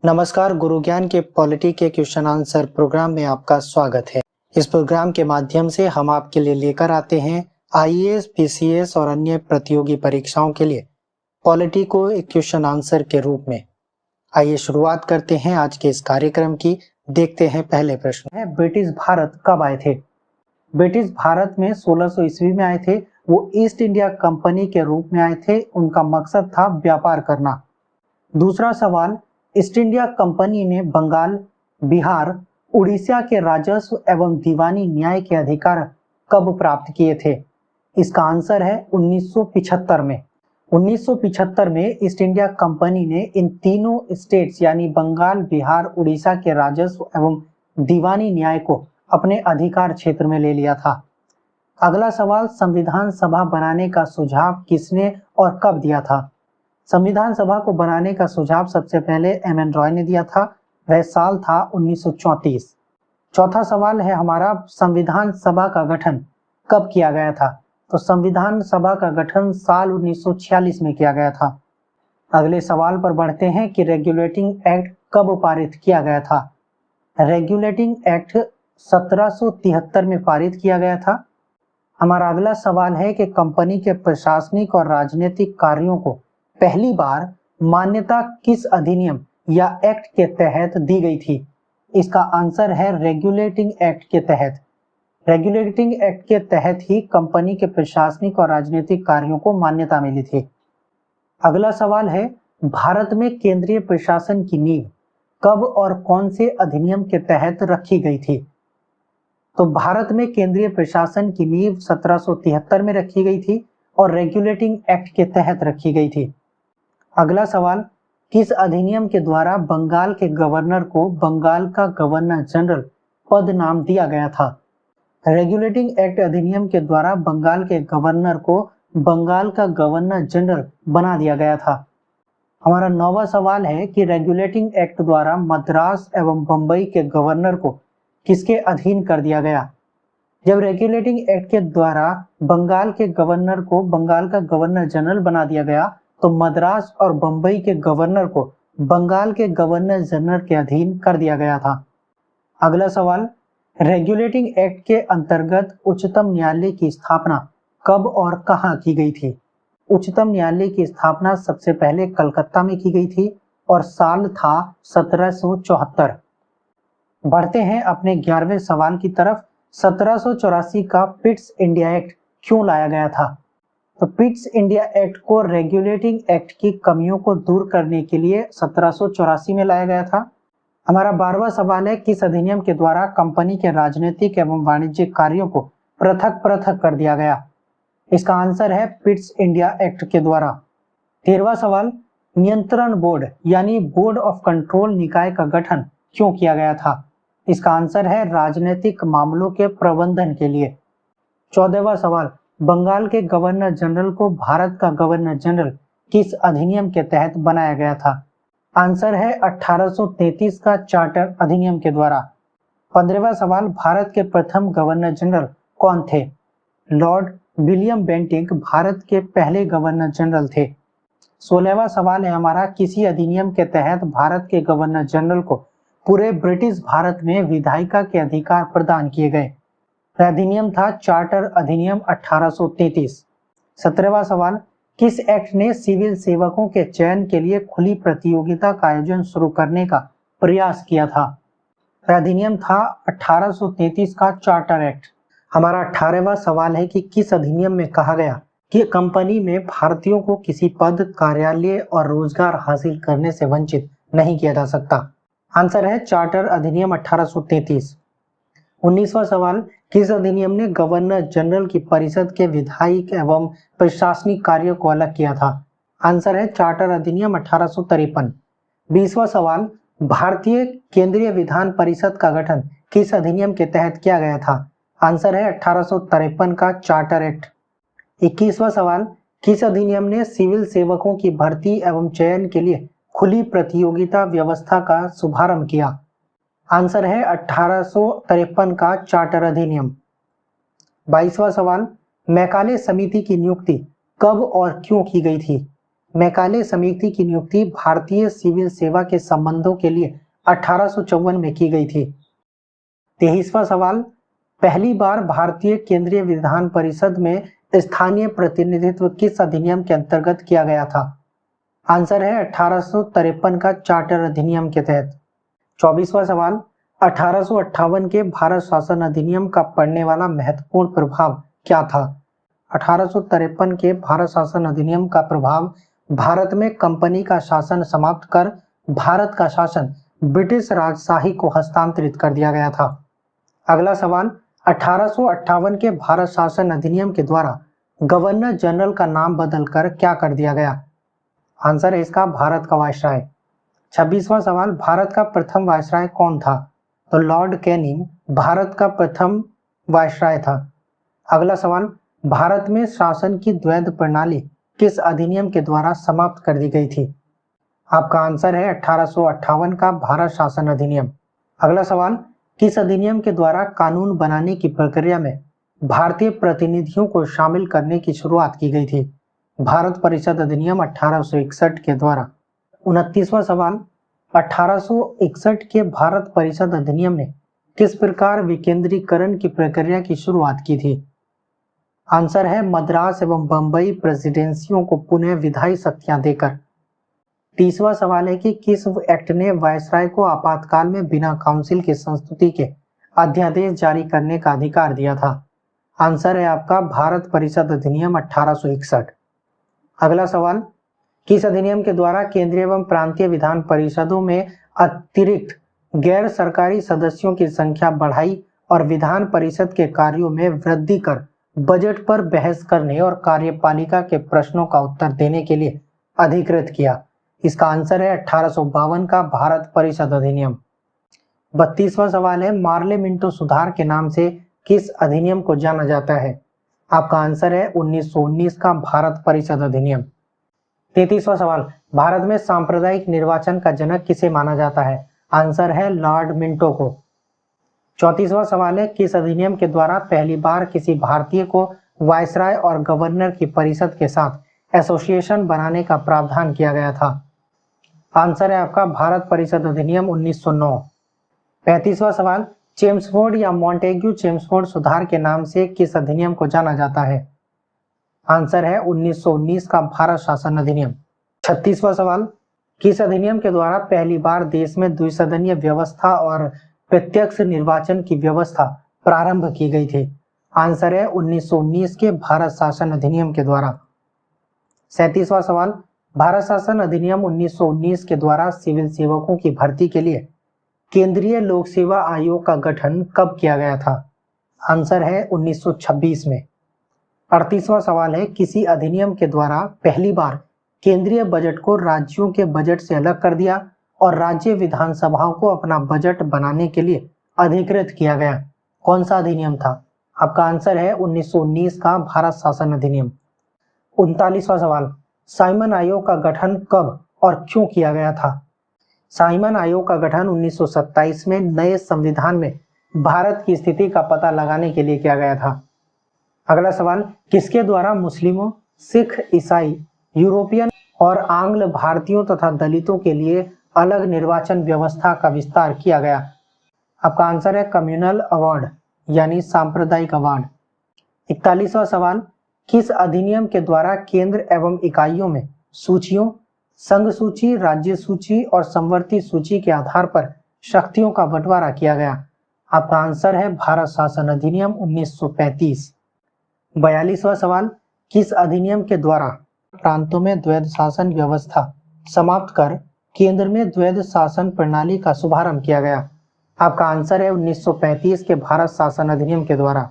नमस्कार, गुरु ज्ञान के पॉलिटी के क्वेश्चन आंसर प्रोग्राम में आपका स्वागत है। इस प्रोग्राम के माध्यम से हम आपके लिए लेकर आते हैं आईएएस, पीसीएस और अन्य प्रतियोगी परीक्षाओं के लिए पॉलिटी को एक क्वेश्चन आंसर के रूप में। आइए शुरुआत करते हैं आज के इस कार्यक्रम की। देखते हैं पहले प्रश्न है, ब्रिटिश भारत कब आए थे? ब्रिटिश भारत में 1600 ईस्वी में आए थे। वो ईस्ट इंडिया कंपनी के रूप में आए थे। उनका मकसद था व्यापार करना। दूसरा सवाल, ईस्ट इंडिया कंपनी ने बंगाल, बिहार, उड़ीसा के राजस्व एवं दीवानी न्याय के अधिकार कब प्राप्त किए थे? इसका आंसर है 1975 में। 1975 में ईस्ट इंडिया कंपनी ने इन तीनों स्टेट्स यानी बंगाल, बिहार, उड़ीसा के राजस्व एवं दीवानी न्याय को अपने अधिकार क्षेत्र में ले लिया था। अगला सवाल, संविधान सभा बनाने का सुझाव किसने और कब दिया था? संविधान सभा को बनाने का सुझाव सबसे पहले एम.एन. रॉय ने दिया था। वह साल था 1934। चौथा सवाल है हमारा, संविधान सभा का गठन कब किया गया था? तो संविधान सभा का गठन साल 1946 में किया गया था। अगले सवाल पर बढ़ते हैं कि रेगुलेटिंग एक्ट कब पारित किया गया था? रेगुलेटिंग एक्ट 1773 में पारित किया गया था। हमारा अगला सवाल है कि कंपनी के प्रशासनिक और राजनीतिक कार्यों को पहली बार मान्यता किस अधिनियम या एक्ट के तहत दी गई थी? इसका आंसर है रेगुलेटिंग एक्ट के तहत। रेगुलेटिंग एक्ट के तहत ही कंपनी के प्रशासनिक और राजनीतिक कार्यों को मान्यता मिली थी। अगला सवाल है, भारत में केंद्रीय प्रशासन की नींव कब और कौन से अधिनियम के तहत रखी गई थी? तो भारत में केंद्रीय प्रशासन की नींव 1773 में रखी गई थी और रेगुलेटिंग एक्ट के तहत रखी गई थी। अगला सवाल, किस अधिनियम के द्वारा बंगाल के गवर्नर को बंगाल का गवर्नर जनरल पद नाम दिया गया था? रेगुलेटिंग एक्ट अधिनियम के द्वारा बंगाल के गवर्नर को बंगाल का गवर्नर जनरल बना दिया गया था। हमारा 9वां सवाल है कि रेगुलेटिंग एक्ट द्वारा मद्रास एवं बंबई के गवर्नर को किसके अधीन कर दिया गया? जब रेगुलेटिंग एक्ट के द्वारा बंगाल के गवर्नर को बंगाल का गवर्नर जनरल बना दिया गया तो मद्रास और बंबई के गवर्नर को बंगाल के गवर्नर जनरल के अधीन कर दिया गया था। अगला सवाल, रेगुलेटिंग एक्ट के अंतर्गत उच्चतम न्यायालय की स्थापना कब और कहां की गई थी? उच्चतम न्यायालय की स्थापना सबसे पहले कलकत्ता में की गई थी और साल था 1774। बढ़ते हैं अपने 11वें सवाल की तरफ। 1784 का पिट्स इंडिया एक्ट क्यों लाया गया था? तो पिट्स इंडिया एक्ट को रेगुलेटिंग एक्ट की कमियों को दूर करने के लिए 1784 में लाया गया था। हमारा 12वां सवाल है, किस अधिनियम के द्वारा कंपनी के राजनीतिक एवं वाणिज्यिक कार्यों को पृथक पृथक कर दिया गया? इसका आंसर है पिट्स इंडिया एक्ट के द्वारा। 13वां सवाल, नियंत्रण बोर्ड यानी बोर्ड ऑफ कंट्रोल निकाय का गठन क्यों किया गया था? इसका आंसर है राजनीतिक मामलों के प्रबंधन के लिए। 14वां सवाल, बंगाल के गवर्नर जनरल को भारत का गवर्नर जनरल किस अधिनियम के तहत बनाया गया था? आंसर है 1833 का चार्टर अधिनियम के द्वारा। 15वां सवाल, भारत के प्रथम गवर्नर जनरल कौन थे? लॉर्ड विलियम बेंटिंक भारत के पहले गवर्नर जनरल थे। 16वां सवाल है हमारा, किसी अधिनियम के तहत भारत के गवर्नर जनरल को पूरे ब्रिटिश भारत में विधायिका के अधिकार प्रदान किए गए? अधिनियम था चार्टर अधिनियम 1833। 17वां सवाल, किस एक्ट ने सिविल सेवकों के चयन के लिए खुली प्रतियोगिता का आयोजन शुरू करने का प्रयास किया था? अधिनियम था 1833 का चार्टर एक्ट। हमारा 18वां सवाल है कि किस अधिनियम में कहा गया कि कंपनी में भारतीयों को किसी पद, कार्यालय और रोजगार हासिल करने से वंचित नहीं किया जा सकता? आंसर है चार्टर अधिनियम 1833। 19वां सवाल, किस अधिनियम ने गवर्नर जनरल की परिषद के विधायिक एवं प्रशासनिक कार्यों को अलग किया था? आंसर है चार्टर अधिनियम 1853। 20वां सवाल, भारतीय केंद्रीय विधान परिषद का गठन किस अधिनियम के तहत किया गया था? आंसर है 1853 का चार्टर एक्ट। 21वां सवाल, किस अधिनियम ने सिविल सेवकों की भर्ती एवं चयन के लिए खुली प्रतियोगिता व्यवस्था का शुभारंभ किया? आंसर है 1853 का चार्टर अधिनियम। 22वां सवाल, मैकाले समिति की नियुक्ति कब और क्यों की गई थी? मैकाले समिति की नियुक्ति भारतीय सिविल सेवा के संबंधों के लिए 1854 में की गई थी। 23वां सवाल, पहली बार भारतीय केंद्रीय विधान परिषद में स्थानीय प्रतिनिधित्व किस अधिनियम के अंतर्गत किया गया था? आंसर है 1853 का चार्टर अधिनियम के तहत। 24वां सवाल, 1858 के भारत शासन अधिनियम का पड़ने वाला महत्वपूर्ण प्रभाव क्या था? 1853 के भारत शासन अधिनियम का प्रभाव भारत में कंपनी का शासन समाप्त कर भारत का शासन ब्रिटिश राजशाही को हस्तांतरित कर दिया गया था। अगला सवाल, 1858 के भारत शासन अधिनियम के द्वारा गवर्नर जनरल का नाम बदलकर क्या कर दिया गया? आंसर है इसका भारत का वायसराय। 26वां सवाल, भारत का प्रथम वायसराय कौन था? तो लॉर्ड कैनिंग भारत का प्रथम वायसराय था। अगला सवाल, भारत में शासन की द्वैध प्रणाली किस अधिनियम के द्वारा समाप्त कर दी गई थी? आपका आंसर है 1858 का भारत शासन अधिनियम। अगला सवाल, किस अधिनियम के द्वारा कानून बनाने की प्रक्रिया में भारतीय प्रतिनिधियों को शामिल करने की शुरुआत की गई थी? भारत परिषद अधिनियम 1861 के द्वारा। 29वां सवाल, 1861 के भारत परिषद अधिनियम ने किस प्रकार विकेंद्रीकरण की प्रक्रिया की शुरुआत की थी? आंसर है मद्रास एवं बंबई प्रेसिडेंसियों को पुनः विधायी शक्तियां देकर। 30वां सवाल है कि किस एक्ट ने वायसराय को आपातकाल में बिना काउंसिल की संस्तुति के अध्यादेश जारी करने का अधिकार दिया था? आंसर है आपका भारत परिषद अधिनियम 1861। अगला सवाल, किस अधिनियम के द्वारा केंद्रीय एवं प्रांतीय विधान परिषदों में अतिरिक्त गैर सरकारी सदस्यों की संख्या बढ़ाई और विधान परिषद के कार्यों में वृद्धि कर बजट पर बहस करने और कार्यपालिका के प्रश्नों का उत्तर देने के लिए अधिकृत किया? इसका आंसर है 1852 का भारत परिषद अधिनियम। 32वां सवाल है, मार्ले मिंटो सुधार के नाम से किस अधिनियम को जाना जाता है? आपका आंसर है 1919 का भारत परिषद अधिनियम। 33वां सवाल, भारत में सांप्रदायिक निर्वाचन का जनक किसे माना जाता है? आंसर है लॉर्ड मिंटो को। 34वां सवाल है, किस अधिनियम के द्वारा पहली बार किसी भारतीय को वायसराय और गवर्नर की परिषद के साथ एसोसिएशन बनाने का प्रावधान किया गया था? आंसर है आपका भारत परिषद अधिनियम 1909। 35वां सवाल, चेम्सफोर्ड या मॉन्टेग्यू चेम्सफोर्ड सुधार के नाम से किस अधिनियम को जाना जाता है? आंसर है 1919 का भारत शासन अधिनियम। 36वां सवाल, किस अधिनियम के द्वारा पहली बार देश में द्विसदनीय व्यवस्था और प्रत्यक्ष निर्वाचन की व्यवस्था प्रारंभ की गई थी? आंसर है 1919 के भारत शासन अधिनियम के द्वारा। 37वां सवाल, भारत शासन अधिनियम 1919 के द्वारा सिविल सेवकों की भर्ती के लिए केंद्रीय लोक सेवा आयोग का गठन कब किया गया था? आंसर है 1926 में। 38वां सवाल है, किसी अधिनियम के द्वारा पहली बार केंद्रीय बजट को राज्यों के बजट से अलग कर दिया और राज्य विधानसभाओं को अपना बजट बनाने के लिए अधिकृत किया गया? कौन सा अधिनियम था? आपका आंसर है 1919 का भारत शासन अधिनियम। 39वां सवाल, साइमन आयोग का गठन कब और क्यों किया गया था? साइमन आयोग का गठन 1927 में नए संविधान में भारत की स्थिति का पता लगाने के लिए किया गया था। अगला सवाल, किसके द्वारा मुस्लिमों, सिख, ईसाई, यूरोपियन और आंग्ल भारतीयों तथा दलितों के लिए अलग निर्वाचन व्यवस्था का विस्तार किया गया? आपका आंसर है कम्युनल अवार्ड यानी सांप्रदायिक अवार्ड। 41वां सवाल, किस अधिनियम के द्वारा केंद्र एवं इकाइयों में सूचियों, संघ सूची, राज्य सूची और समवर्ती सूची के आधार पर शक्तियों का बंटवारा किया गया? आपका आंसर है भारत शासन अधिनियम 1935। 42वां सवाल, किस अधिनियम के द्वारा प्रांतों में द्वैध शासन व्यवस्था समाप्त कर केंद्र में द्वैध शासन प्रणाली का शुभारंभ किया गया? आपका आंसर है 1935 के भारत शासन अधिनियम के द्वारा।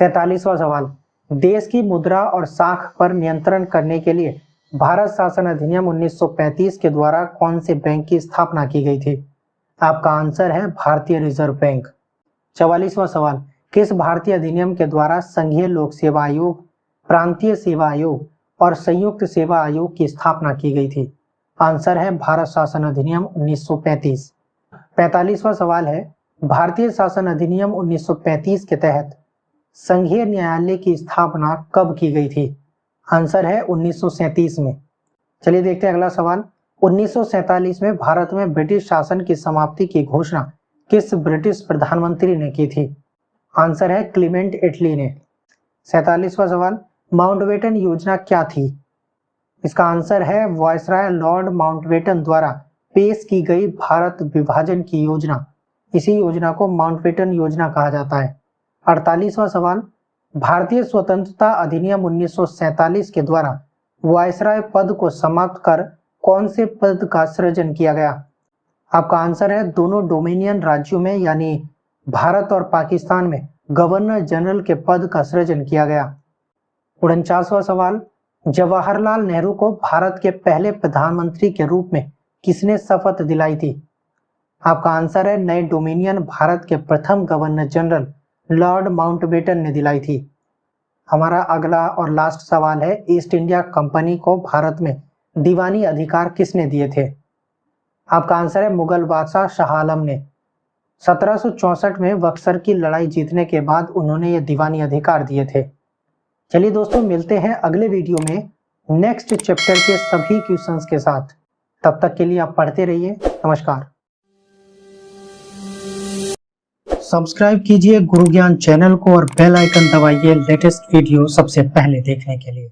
43वां सवाल, देश की मुद्रा और साख पर नियंत्रण करने के लिए भारत शासन अधिनियम 1935 के द्वारा कौन से बैंक की स्थापना की गई थी? आपका आंसर है भारतीय रिजर्व बैंक। 44वां सवाल, किस भारतीय अधिनियम के द्वारा संघीय लोक सेवा आयोग, प्रांतीय सेवा आयोग और संयुक्त सेवा आयोग की स्थापना की गई थी? आंसर है भारत शासन अधिनियम 1935। 45वां सवाल है, भारतीय शासन अधिनियम 1935 के तहत संघीय न्यायालय की स्थापना कब की गई थी? आंसर है 1937 में। चलिए देखते हैं अगला सवाल। 1947 में भारत में ब्रिटिश शासन की समाप्ति की घोषणा किस ब्रिटिश प्रधानमंत्री ने की थी? आंसर है क्लीमेंट एटली ने। 47वां सवाल, माउंटबेटन योजना क्या थी? इसका आंसर है वायसराय लॉर्ड माउंटबेटन द्वारा पेश की गई भारत विभाजन की योजना। इसी योजना को माउंटबेटन योजना कहा जाता है। 48वां सवाल, भारतीय स्वतंत्रता अधिनियम 1947 के द्वारा वायसराय पद को समाप्त कर कौन से पद का सृजन किया गया? आपका आंसर है दोनों डोमिनियन राज्यों में यानी भारत और पाकिस्तान में गवर्नर जनरल के पद का सृजन किया गया। 49वां सवाल, जवाहरलाल नेहरू को भारत के पहले प्रधानमंत्री के रूप में किसने शपथ दिलाई थी? आपका आंसर है नए डोमिनियन भारत के प्रथम गवर्नर जनरल लॉर्ड माउंटबेटन ने दिलाई थी। हमारा अगला और लास्ट सवाल है, ईस्ट इंडिया कंपनी को भारत में दीवानी अधिकार किसने दिए थे? आपका आंसर है मुगल बादशाह शाह आलम ने। 1764 में बक्सर की लड़ाई जीतने के बाद उन्होंने ये दीवानी अधिकार दिए थे। चलिए दोस्तों, मिलते हैं अगले वीडियो में नेक्स्ट चैप्टर के सभी क्वेश्चंस के साथ। तब तक के लिए आप पढ़ते रहिए। नमस्कार। सब्सक्राइब कीजिए गुरु ज्ञान चैनल को और बेल आइकन दबाइए लेटेस्ट वीडियो सबसे पहले देखने के लिए।